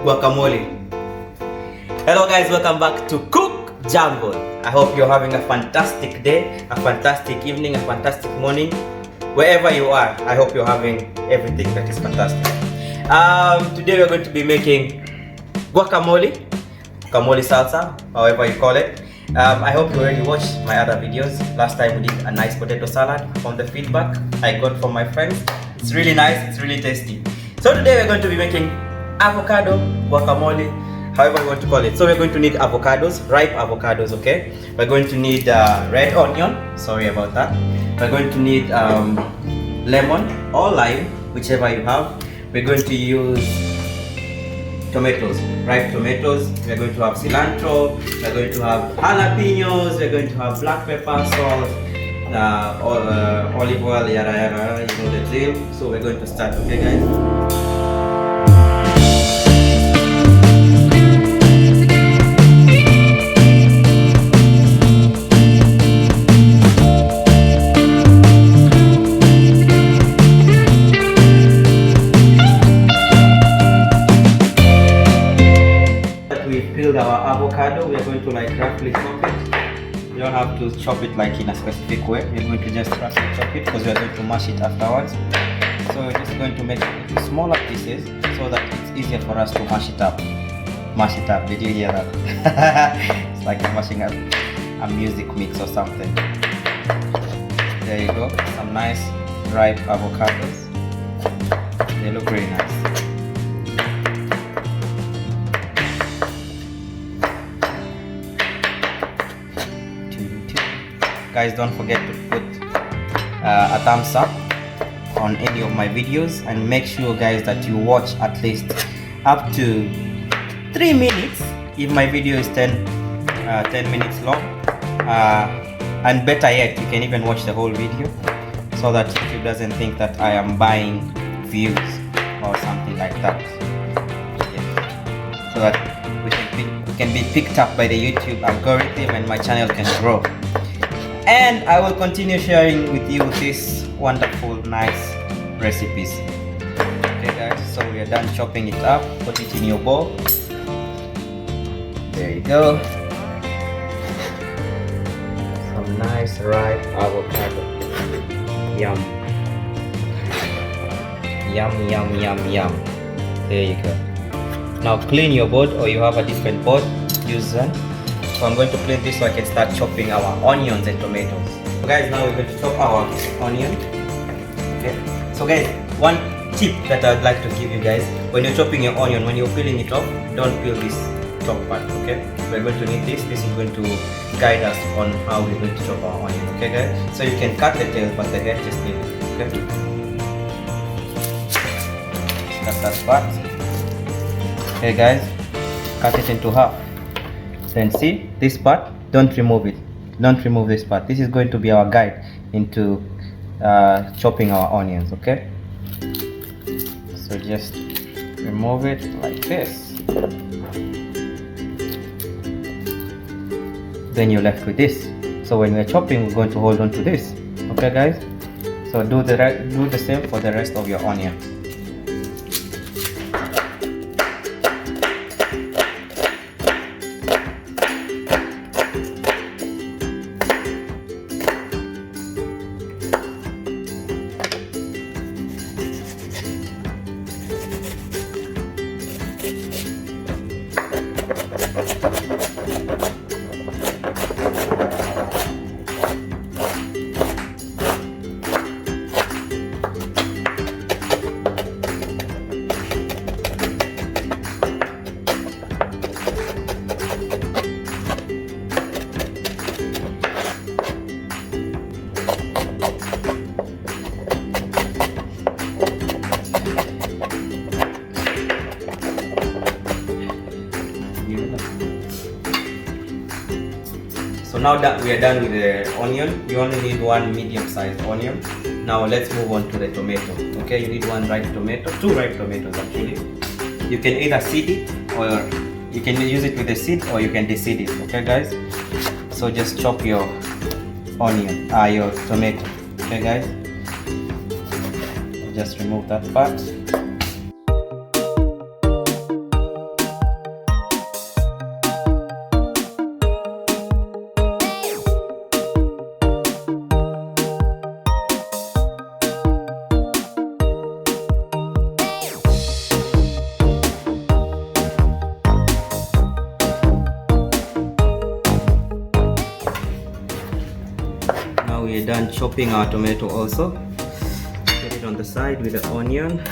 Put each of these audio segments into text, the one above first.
guacamole. Hello guys, welcome back to Cook Jungle. I hope you're having a fantastic day, a fantastic evening, a fantastic morning. Wherever you are, I hope you're having everything that is fantastic. Today we're going to be making guacamole salsa, however you call it. I hope you already watched my other videos. Last time we did a nice potato salad. From the feedback I got from my friends, it's really nice, it's really tasty. So today we're going to be making avocado guacamole, however you want to call it. So we're going to need avocados, ripe avocados, okay? We're going to need red onion, sorry about that. We're going to need lemon or lime, whichever you have. We're going to use tomatoes, ripe tomatoes. We're going to have cilantro, we're going to have jalapenos, we're going to have black pepper, salt, olive oil, yada yada, you know the drill. So we're going to start, okay guys? Our avocado, we are going to like roughly chop it. You don't have to chop it like in a specific way. We're going to just roughly chop it because we are going to mash it afterwards. So we're just going to make it into smaller pieces so that it's easier for us to mash it up. Mash it up, did you hear that? It's like mashing up a music mix or something. There you go, some nice ripe avocados. They look really nice. Guys, don't forget to put a thumbs up on any of my videos, and make sure guys that you watch at least up to 3 minutes if my video is 10 minutes long, and better yet, you can even watch the whole video so that YouTube doesn't think that I am buying views or something like that. Yeah. So that we can be picked up by the YouTube algorithm and my channel can grow. And I will continue sharing with you these wonderful, nice recipes. Okay guys, so we are done chopping it up. Put it in your bowl. There you go. Some nice ripe avocado. Yum. Yum, yum, yum, yum. There you go. Now clean your board, or you have a different board, use that. So I'm going to clean this so I can start chopping our onions and tomatoes. So guys, now we're going to chop our onion. Okay. So guys, one tip that I'd like to give you guys, when you're chopping your onion, when you're peeling it off, don't peel this top part, okay? We're going to need this. This is going to guide us on how we're going to chop our onion, okay guys? So you can cut the tail, but the head just leave it, okay? Cut that part. Okay guys, cut it into half. Then see this part, don't remove it, don't remove this part. This is going to be our guide into chopping our onions, okay? So just remove it like this, then you're left with this. So when we're chopping, we're going to hold on to this, okay guys? So do the same for the rest of your onion. So now that we are done with the onion, you only need one medium-sized onion. Now let's move on to the tomato. Okay, you need one ripe tomato, 2 ripe tomatoes actually. You can either seed it, or you can use it with a seed, or you can de-seed it. Okay guys, so just chop your onion, your tomato. Okay guys, just remove that part. Now we're done chopping our tomato also. Put it on the side with the onion.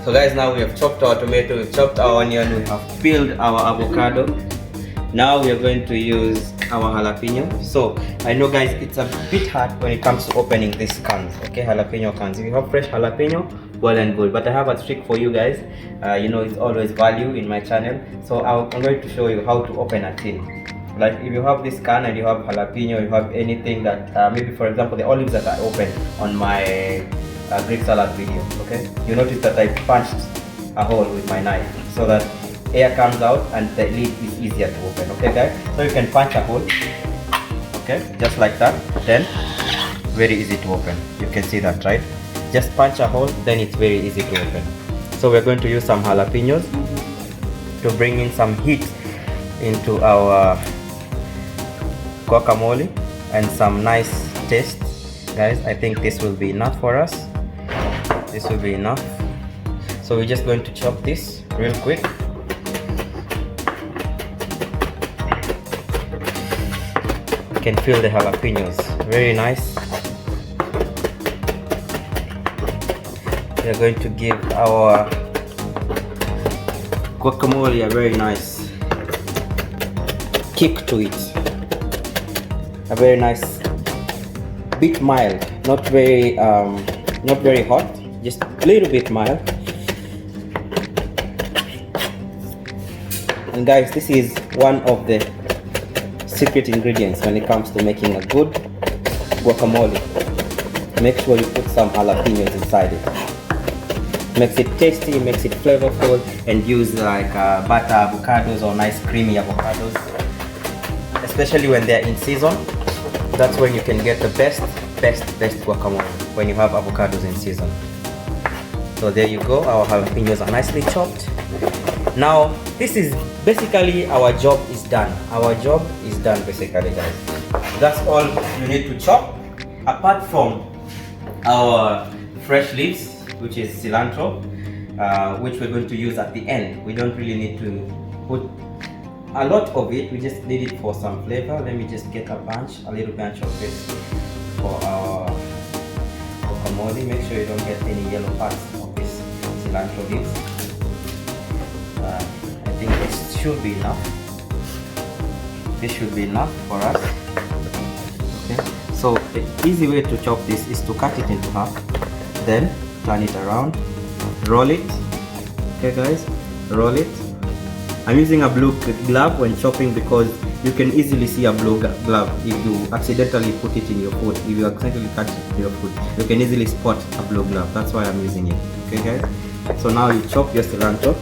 So guys, now we have chopped our tomato, we've chopped our onion, we have peeled our avocado. Now we are going to use our jalapeno. So I know guys, it's a bit hard when it comes to opening these cans, okay, jalapeno cans. If you have fresh jalapeno, well and good, but I have a trick for you guys. You know, it's always value in my channel, so I'm going to show you how to open a tin. Like if you have this can and you have jalapeno, you have anything that maybe for example the olives that I opened on my Greek salad video, okay, you notice that I punched a hole with my knife so that air comes out and the lid is easier to open, okay guys. So you can punch a hole, okay, just like that, then very easy to open. You can see that, right? Just punch a hole, then it's very easy to open. So we're going to use some jalapenos to bring in some heat into our guacamole and some nice taste. Guys, I think this will be enough for us. This will be enough. So we're just going to chop this real quick. You can feel the jalapenos, very nice. We are going to give our guacamole a very nice kick to it. A very nice, bit mild, not very hot, just a little bit mild. And guys, this is one of the secret ingredients when it comes to making a good guacamole. Make sure you put some jalapenos inside it. Makes it tasty, makes it flavorful, and use like butter avocados or nice creamy avocados, especially when they're in season. That's when you can get the best guacamole, when you have avocados in season. So there you go, our jalapenos are nicely chopped. Now this is basically our job is done. Our job is done basically, guys. That's all you need to chop, apart from our fresh leaves, which is cilantro, which we're going to use at the end. We don't really need to put a lot of it, we just need it for some flavor. Let me just get a little bunch of this for our guacamole. Make sure you don't get any yellow parts of this cilantro leaves. I think this should be enough. This should be enough for us. Okay. So the easy way to chop this is to cut it into half, then turn it around, roll it. Okay guys, roll it. I'm using a blue glove when chopping because you can easily see a blue glove if you accidentally put it in your food. If you accidentally cut it in your food, you can easily spot a blue glove. That's why I'm using it. Okay guys, so now you chop your cilantro.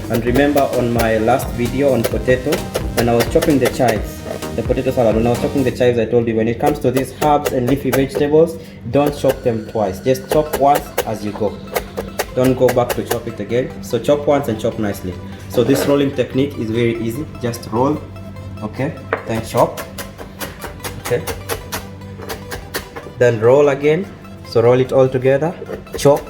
And remember on my last video on potato, when I was chopping the chives, the potato salad, when I was chopping the chives, I told you when it comes to these herbs and leafy vegetables, don't chop them twice. Just chop once as you go. Don't go back to chop it again. So chop once and chop nicely. So this rolling technique is very easy. Just roll, okay, then chop, okay, then roll again. So roll it all together, chop,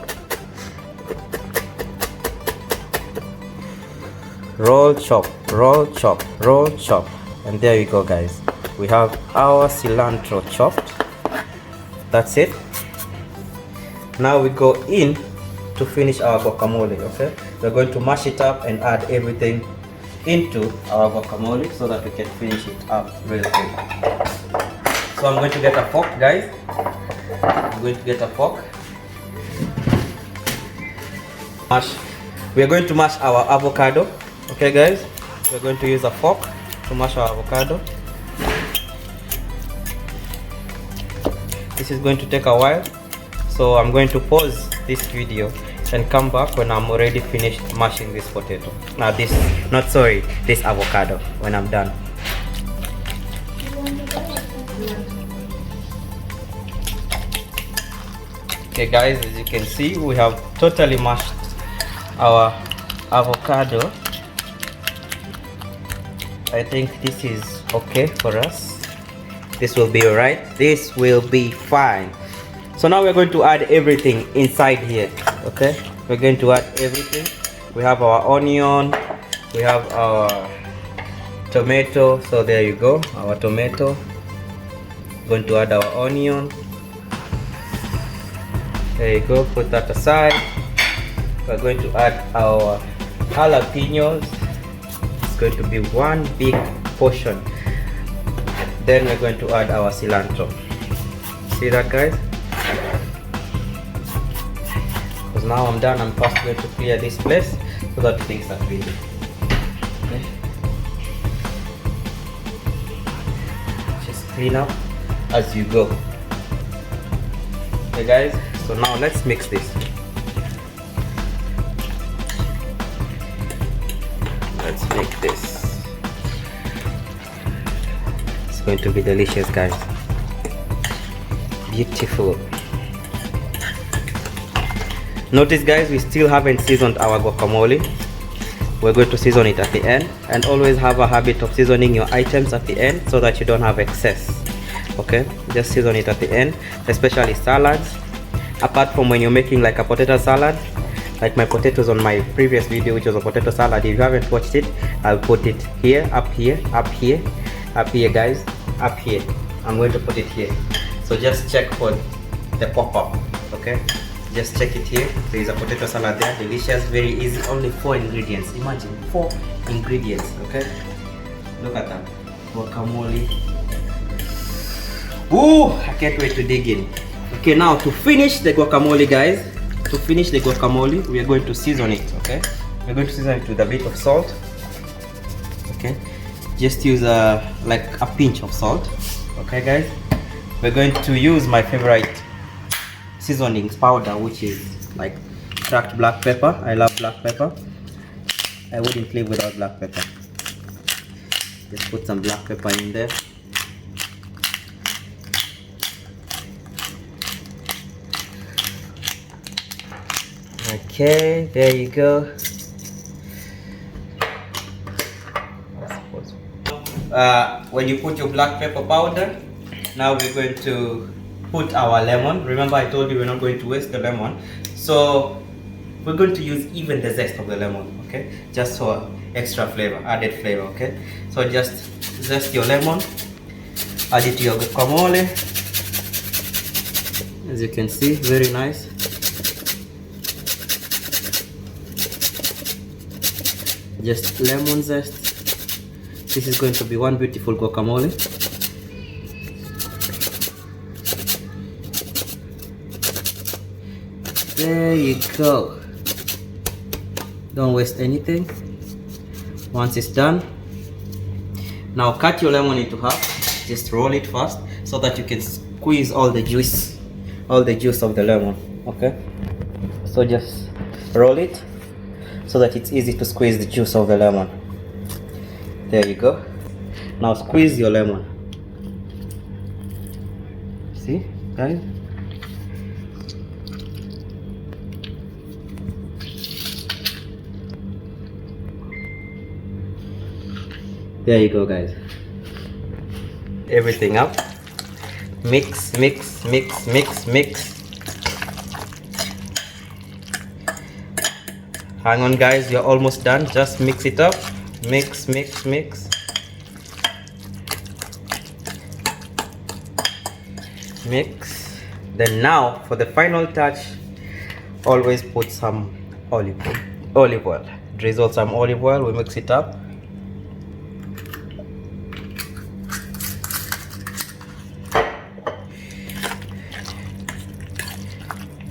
roll, chop, roll, chop, roll, chop. And there you go guys, we have our cilantro chopped. That's it. Now we go in to finish our guacamole. Okay, we're going to mash it up and add everything into our guacamole so that we can finish it up really quick. So I'm going to get a fork, guys. I'm going to get a fork. We are going to mash our avocado. Okay guys, we're going to use a fork to mash our avocado. This is going to take a while, so I'm going to pause this video and come back when I'm already finished mashing this potato. Now this avocado when I'm done. Okay guys, as you can see, we have totally mashed our avocado. I think this is okay for us. This will be alright. This will be fine. So now we're going to add everything inside here. Okay, we're going to add everything. We have our onion, we have our tomato. So there you go, our tomato. Going to add our onion. There you go, put that aside. We're going to add our jalapenos. It's going to be one big portion. Then we're going to add our cilantro. See that, guys? Because now I'm done, I'm first going to clear this place so that things are ready. Okay. Just clean up as you go. Okay guys, so now let's mix this. Let's make this. It's going to be delicious, guys. Beautiful. Notice, guys, we still haven't seasoned our guacamole. We're going to season it at the end, and always have a habit of seasoning your items at the end so that you don't have excess. Okay, just season it at the end, especially salads. Apart from when you're making like a potato salad, like my potatoes on my previous video, which was a potato salad. If you haven't watched it, I'll put it here, up here, up here, up here, guys, up here. I'm going to put it here, so just check for the pop-up. Okay, just check it here. There is a potato salad there, delicious, very easy, only 4 ingredients. Imagine 4 ingredients. Okay, look at that guacamole. Ooh, I can't wait to dig in. Okay, now to finish the guacamole, guys, we are going to season it. Okay, we're going to season it with a bit of salt. Okay, just use like a pinch of salt. Okay guys, we're going to use my favorite seasonings powder, which is like cracked black pepper. I love black pepper. I wouldn't live without black pepper. Just put some black pepper in there. Okay, there you go. When you put your black pepper powder, now we're going to put our lemon. Remember, I told you we're not going to waste the lemon, so we're going to use even the zest of the lemon. Okay, just for extra flavor, added flavor. Okay, so just zest your lemon, add it to your guacamole. As you can see, very nice. Just lemon zest. This is going to be one beautiful guacamole. There you go. Don't waste anything. Once it's done, now cut your lemon into half. Just roll it first so that you can squeeze all the juice of the lemon. Okay, so just roll it so that it's easy to squeeze the juice of the lemon. There you go. Now squeeze your lemon. See, guys? There you go, guys. Everything up. Mix, mix, mix, mix, mix. Hang on, guys, you're almost done. Just mix it up. Mix, mix, mix. Mix. Then now for the final touch, always put some olive oil. Drizzle some olive oil. We mix it up.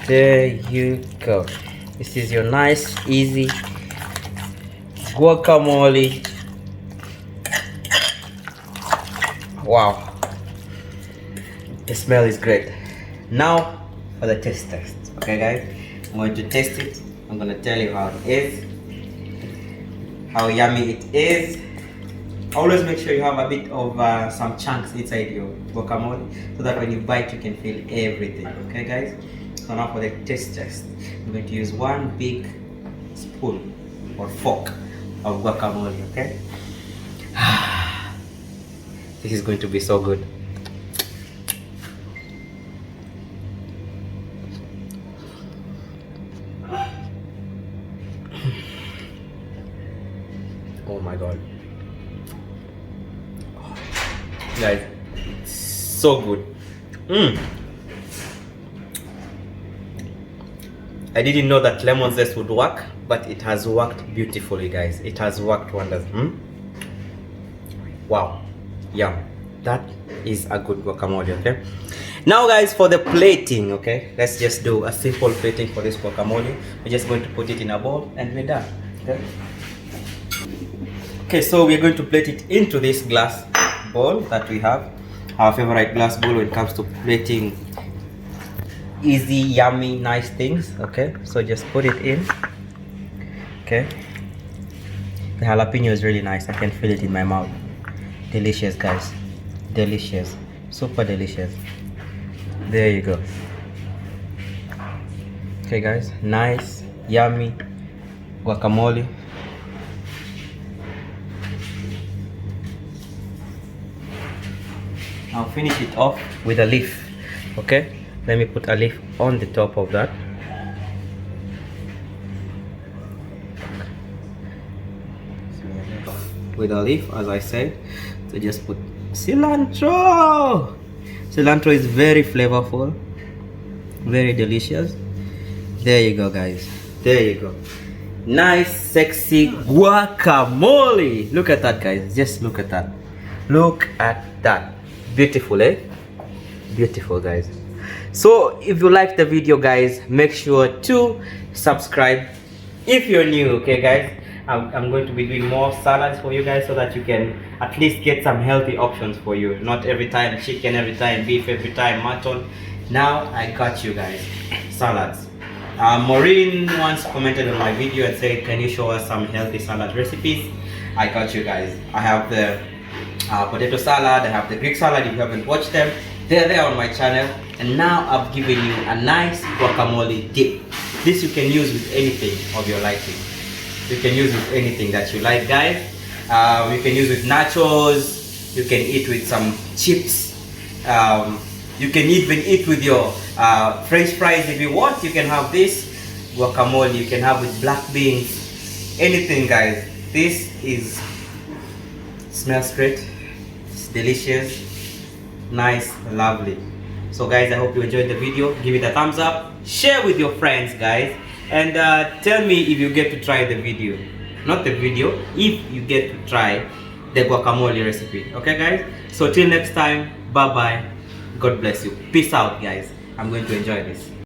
There you go. This is your nice, easy guacamole. Wow, the smell is great. Now for the taste test. Okay guys, I'm going to taste it. I'm going to tell you how it is, how yummy it is. Always make sure you have a bit of some chunks inside your guacamole so that when you bite you can feel everything. Okay guys, so now for the taste test, I'm going to use one big spoon or fork of guacamole. Okay, this is going to be so good. Oh my god, guys, so good. I didn't know that lemon zest would work, but it has worked beautifully, guys. It has worked wonders. Wow, yum. That is a good guacamole. Okay, now guys, for the plating, okay, let's just do a simple plating for this guacamole. We're just going to put it in a bowl and we're done. Okay, so we're going to plate it into this glass bowl that we have, our favorite glass bowl when it comes to plating easy, yummy, nice things. Okay, so just put it in. Okay, the jalapeno is really nice. I can feel it in my mouth. Delicious, guys, delicious, super delicious. There you go. Okay guys, nice, yummy guacamole. I'll finish it off with a leaf. Okay, let me put a leaf on the top of that. With a leaf, as I said. So just put cilantro. Cilantro is very flavorful, very delicious. There you go, guys. There you go. Nice, sexy guacamole. Look at that, guys. Just look at that. Look at that. Beautiful, eh? Beautiful, guys. So if you like the video, guys, make sure to subscribe if you're new. Okay guys, I'm going to be doing more salads for you guys so that you can at least get some healthy options for you. Not every time chicken, every time beef, every time mutton. Now I got you guys salads. Maureen once commented on my video and said, can you show us some healthy salad recipes? I got you guys. I have the potato salad, I have the Greek salad. If you haven't watched them, they're there on my channel. And now I've given you a nice guacamole dip. This you can use with anything of your liking. You can use with anything that you like, guys. You can use with nachos. You can eat with some chips. You can even eat with your French fries if you want. You can have this guacamole. You can have with black beans. Anything, guys. This is smells great. It's delicious, nice, lovely. So guys, I hope you enjoyed the video. Give it a thumbs up, share with your friends, guys, and tell me if you get to try the video. Not the video, if you get to try the guacamole recipe. Okay guys, so till next time, bye bye, God bless you, peace out guys. I'm going to enjoy this.